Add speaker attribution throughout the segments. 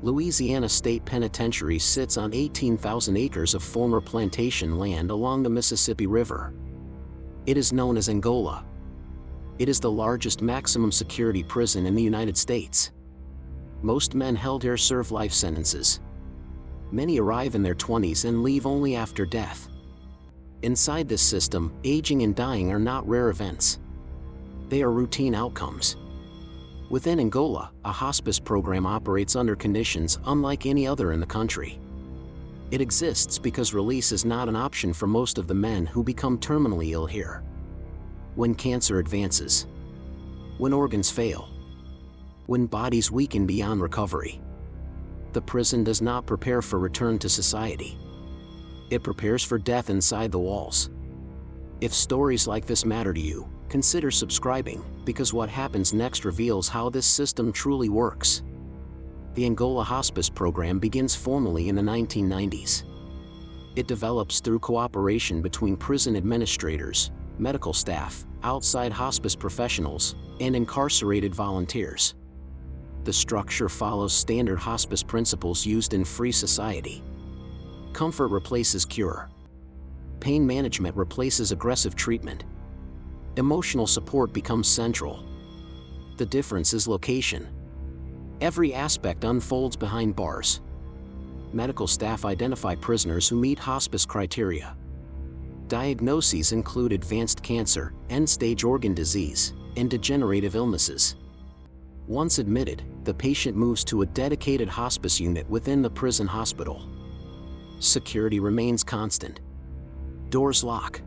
Speaker 1: Louisiana State Penitentiary sits on 18,000 acres of former plantation land along the Mississippi River. It is known as Angola. It is the largest maximum security prison in the United States. Most men held here serve life sentences. Many arrive in their 20s and leave only after death. Inside this system, aging and dying are not rare events. They are routine outcomes. Within Angola, a hospice program operates under conditions unlike any other in the country. It exists because release is not an option for most of the men who become terminally ill here. When cancer advances, when organs fail, when bodies weaken beyond recovery, the prison does not prepare for return to society. It prepares for death inside the walls. If stories like this matter to you, consider subscribing, because what happens next reveals how this system truly works. The Angola Hospice program begins formally in the 1990s. It develops through cooperation between prison administrators, medical staff, outside hospice professionals, and incarcerated volunteers. The structure follows standard hospice principles used in free society. Comfort replaces cure. Pain management replaces aggressive treatment. Emotional support becomes central. The difference is location. Every aspect unfolds behind bars. Medical staff identify prisoners who meet hospice criteria. Diagnoses include advanced cancer, end-stage organ disease, and degenerative illnesses. Once admitted, the patient moves to a dedicated hospice unit within the prison hospital. Security remains constant. Doors lock.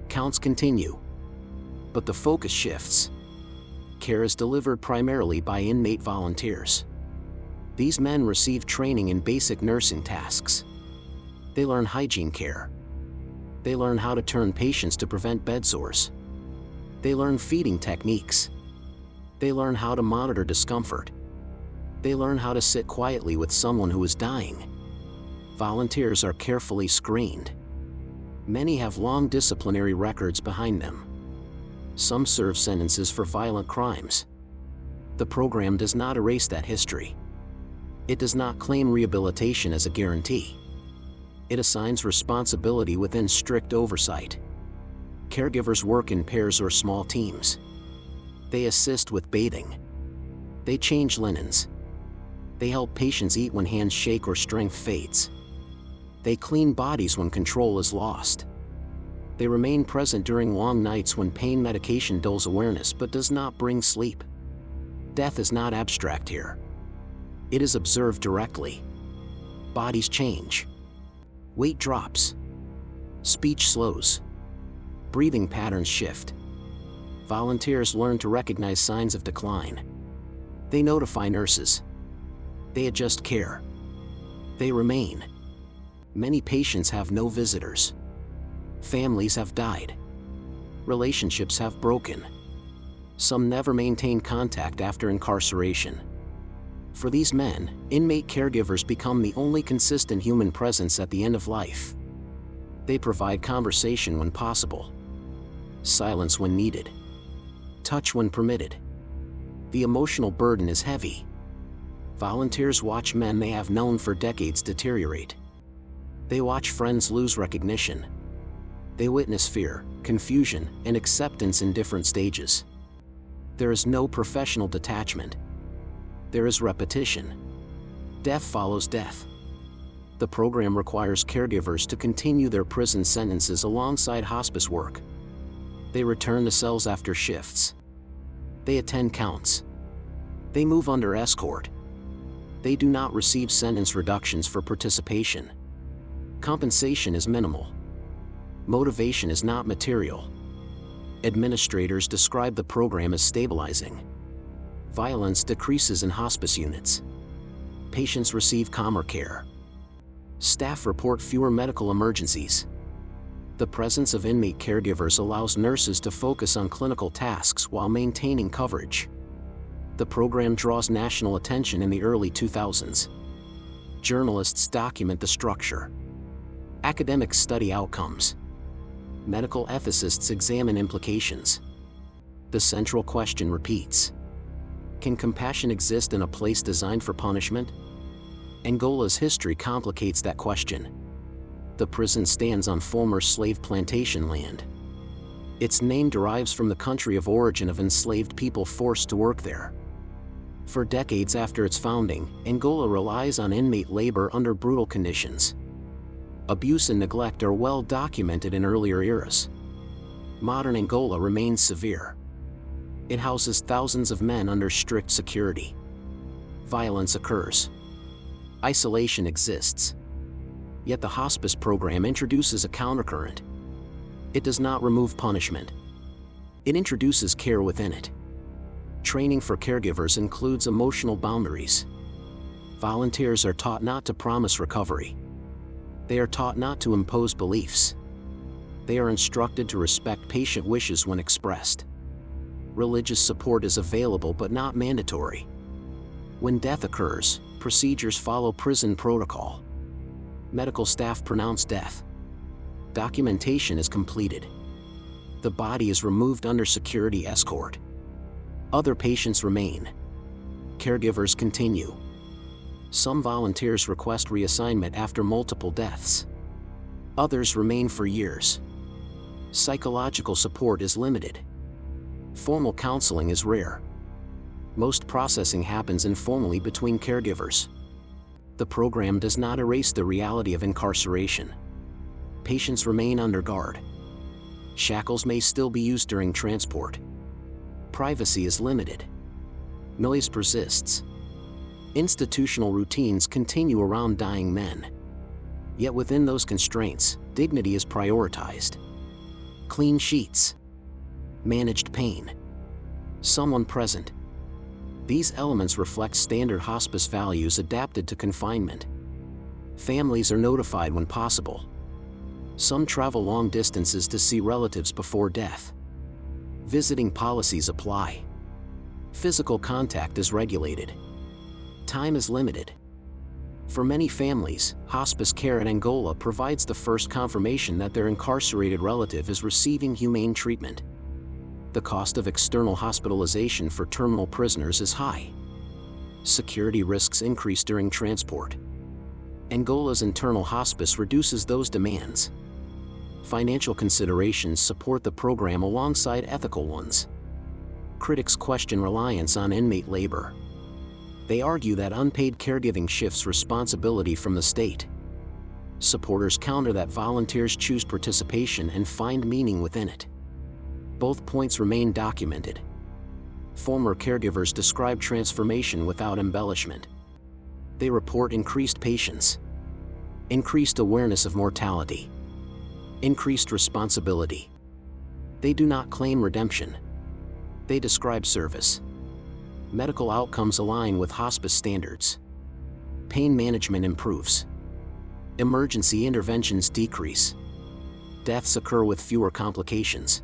Speaker 1: Counts continue. But the focus shifts. Care is delivered primarily by inmate volunteers. These men receive training in basic nursing tasks. They learn hygiene care. They learn how to turn patients to prevent bed sores. They learn feeding techniques. They learn how to monitor discomfort. They learn how to sit quietly with someone who is dying. Volunteers are carefully screened. Many have long disciplinary records behind them. Some serve sentences for violent crimes. The program does not erase that history. It does not claim rehabilitation as a guarantee. It assigns responsibility within strict oversight. Caregivers work in pairs or small teams. They assist with bathing. They change linens. They help patients eat when hands shake or strength fades. They clean bodies when control is lost. They remain present during long nights when pain medication dulls awareness but does not bring sleep. Death is not abstract here. It is observed directly. Bodies change. Weight drops. Speech slows. Breathing patterns shift. Volunteers learn to recognize signs of decline. They notify nurses. They adjust care. They remain. Many patients have no visitors. Families have died. Relationships have broken. Some never maintain contact after incarceration. For these men, inmate caregivers become the only consistent human presence at the end of life. They provide conversation when possible, silence when needed, touch when permitted. The emotional burden is heavy. Volunteers watch men they have known for decades deteriorate. They watch friends lose recognition. They witness fear, confusion, and acceptance in different stages. There is no professional detachment. There is repetition. Death follows death. The program requires caregivers to continue their prison sentences alongside hospice work. They return to cells after shifts. They attend counts. They move under escort. They do not receive sentence reductions for participation. Compensation is minimal. Motivation is not material. Administrators describe the program as stabilizing. Violence decreases in hospice units. Patients receive calmer care. Staff report fewer medical emergencies. The presence of inmate caregivers allows nurses to focus on clinical tasks while maintaining coverage. The program draws national attention in the early 2000s. Journalists document the structure. Academics study outcomes. Medical ethicists examine implications. The central question repeats. Can compassion exist in a place designed for punishment? Angola's history complicates that question. The prison stands on former slave plantation land. Its name derives from the country of origin of enslaved people forced to work there. For decades after its founding, Angola relies on inmate labor under brutal conditions. Abuse and neglect are well documented in earlier eras. Modern Angola remains severe. It houses thousands of men under strict security. Violence occurs. Isolation exists. Yet the hospice program introduces a countercurrent. It does not remove punishment. It introduces care within it. Training for caregivers includes emotional boundaries. Volunteers are taught not to promise recovery. They are taught not to impose beliefs. They are instructed to respect patient wishes when expressed. Religious support is available but not mandatory. When death occurs, procedures follow prison protocol. Medical staff pronounce death. Documentation is completed. The body is removed under security escort. Other patients remain. Caregivers continue. Some volunteers request reassignment after multiple deaths. Others remain for years. Psychological support is limited. Formal counseling is rare. Most processing happens informally between caregivers. The program does not erase the reality of incarceration. Patients remain under guard. Shackles may still be used during transport. Privacy is limited. Noise persists. Institutional routines continue around dying men. Yet within those constraints, dignity is prioritized. Clean sheets. Managed pain. Someone present. These elements reflect standard hospice values adapted to confinement. Families are notified when possible. Some travel long distances to see relatives before death. Visiting policies apply. Physical contact is regulated. Time is limited. For many families, hospice care in Angola provides the first confirmation that their incarcerated relative is receiving humane treatment. The cost of external hospitalization for terminal prisoners is high. Security risks increase during transport. Angola's internal hospice reduces those demands. Financial considerations support the program alongside ethical ones. Critics question reliance on inmate labor. They argue that unpaid caregiving shifts responsibility from the state. Supporters counter that volunteers choose participation and find meaning within it. Both points remain documented. Former caregivers describe transformation without embellishment. They report increased patience, increased awareness of mortality, increased responsibility. They do not claim redemption. They describe service. Medical outcomes align with hospice standards. Pain management improves. Emergency interventions decrease. Deaths occur with fewer complications.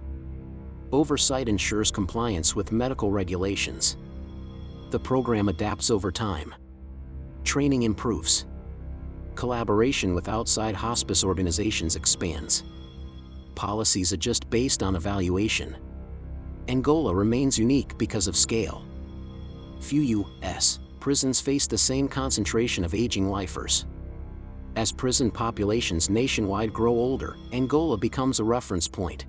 Speaker 1: Oversight ensures compliance with medical regulations. The program adapts over time. Training improves. Collaboration with outside hospice organizations expands. Policies adjust based on evaluation. Angola remains unique because of scale. Few U.S. prisons face the same concentration of aging lifers. As prison populations nationwide grow older, Angola becomes a reference point.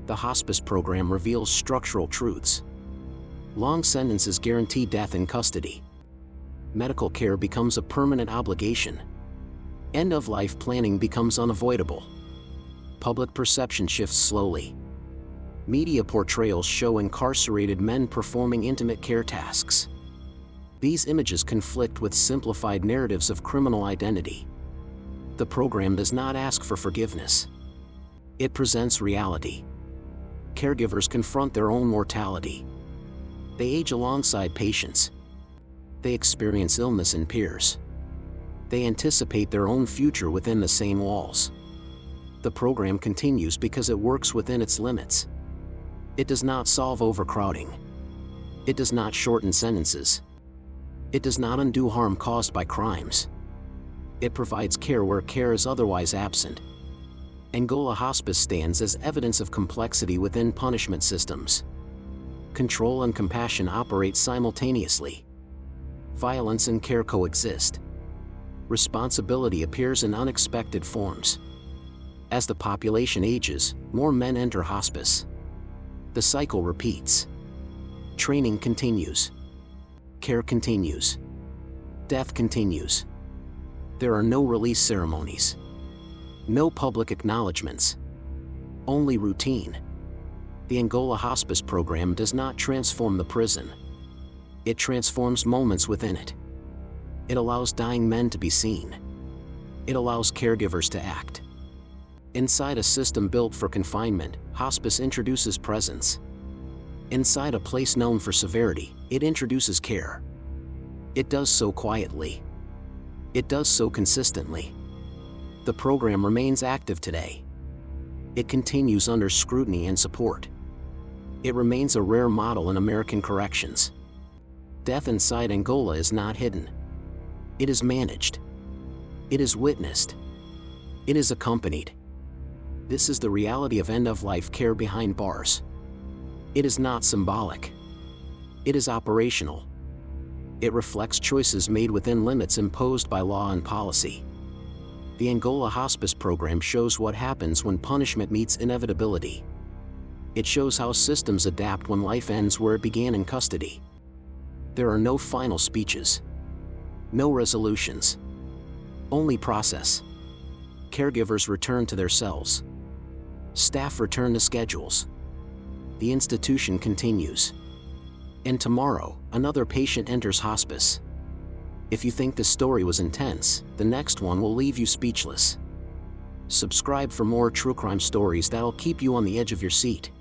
Speaker 1: The hospice program reveals structural truths. Long sentences guarantee death in custody. Medical care becomes a permanent obligation. End-of-life planning becomes unavoidable. Public perception shifts slowly. Media portrayals show incarcerated men performing intimate care tasks. These images conflict with simplified narratives of criminal identity. The program does not ask for forgiveness. It presents reality. Caregivers confront their own mortality. They age alongside patients. They experience illness in peers. They anticipate their own future within the same walls. The program continues because it works within its limits. It does not solve overcrowding. It does not shorten sentences. It does not undo harm caused by crimes. It provides care where care is otherwise absent. Angola hospice stands as evidence of complexity within punishment systems. Control and compassion operate simultaneously. Violence and care coexist. Responsibility appears in unexpected forms. As the population ages, more men enter hospice. The cycle repeats. Training continues. Care continues. Death continues. There are no release ceremonies. No public acknowledgements. Only routine. The Angola hospice program does not transform the prison. It transforms moments within it. It allows dying men to be seen. It allows caregivers to act. Inside a system built for confinement, hospice introduces presence. Inside a place known for severity, it introduces care. It does so quietly. It does so consistently. The program remains active today. It continues under scrutiny and support. It remains a rare model in American corrections. Death inside Angola is not hidden. It is managed. It is witnessed. It is accompanied. This is the reality of end-of-life care behind bars. It is not symbolic. It is operational. It reflects choices made within limits imposed by law and policy. The Angola hospice program shows what happens when punishment meets inevitability. It shows how systems adapt when life ends where it began in custody. There are no final speeches. No resolutions. Only process. Caregivers return to their cells. Staff return to schedules. The institution continues. And tomorrow, another patient enters hospice. If you think this story was intense, the next one will leave you speechless. Subscribe for more true crime stories that'll keep you on the edge of your seat.